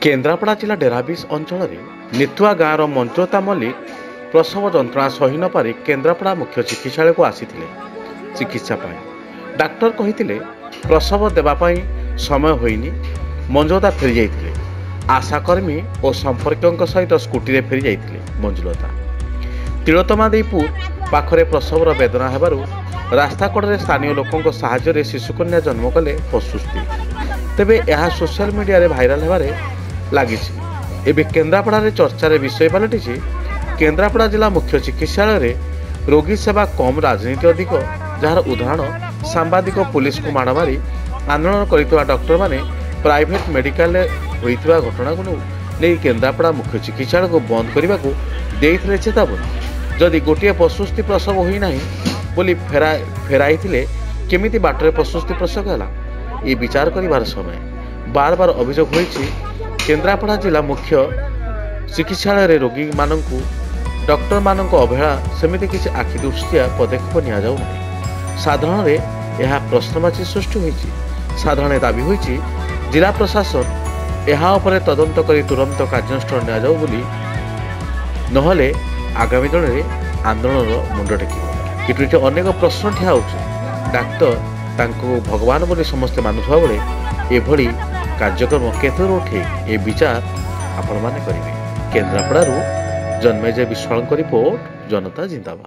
केन्द्रापड़ा जिला डेराबिस अंचल निथुआ गाँवर मंजुलता मल्लिक प्रसव जंत्रणा सही न पारि केन्द्रापड़ा मुख्य चिकित्सालय को आसीथिले चिकित्सा पाई। डाक्टर कहिथिले प्रसव देवाई समय होइनी। मंजुलता फेरी जाइथिले। आशाकर्मी और संपर्कों सहित स्कूटी फेरी जाइथिले। मंजुलता तिलोत्तमा देईपुर पाखरे प्रसवर वेदना हेबारु रास्ता कड़े स्थानीय लोकों साहाय्य शिशुकन्या जन्म कले प्रसुस्ती। तेबे यह सोशल मीडिया रे भाइराल हेबारे लागिछि। एबे केन्द्रापड़ा चर्चार विषय पलटि केन्द्रापड़ा जिला मुख्य चिकित्सालय रे रोगी सेवा कम राजनीति अधिक, जार उदाहरण सांबादिक पुलिस को माड़ मारी आंदोलन करथिबा डॉक्टर माने प्राइवेट मेडिकल होइथिबा घटना को नहीं केन्द्रापड़ा मुख्य चिकित्सालय को बंद करने को देइथिले चेतावनी। जदि गोटे प्रसुस्ती प्रसव होई नाही बोली फेराइथिले केमिति बाटरे प्रसुस्ती प्रसव होला ये विचार करिवार समय बार बार अभियोग होइछि। केन्द्रापड़ा जिला मुख्य चिकित्सालय रे रोगी माननकु डॉक्टर मानक अवहेला सेमिति किसी आखि दृष्टिया पदक्षेप निया जाउ नाही। साधारण रे यह प्रश्नवाची सृष्टि होइछि। साधारण दाबी होइछि जिला प्रशासन यह उपरे तदंत करी तुरंत कार्यानुष्ठान निया जाउ बोली, नहले आगामी दिन में आंदोलन मुंड टेकिब। किंतु अनेक प्रश्न ठिया होछि। डाक्तर तांको भगवान बोली समस्ते मानुवा बेले एभली कार्यक्रम केते ठीक ए विचार आपण माने करिवे। केन्द्रापड़ारू जन्मेजय विश्वाल रिपोर्ट, जनता जिंदाबाद।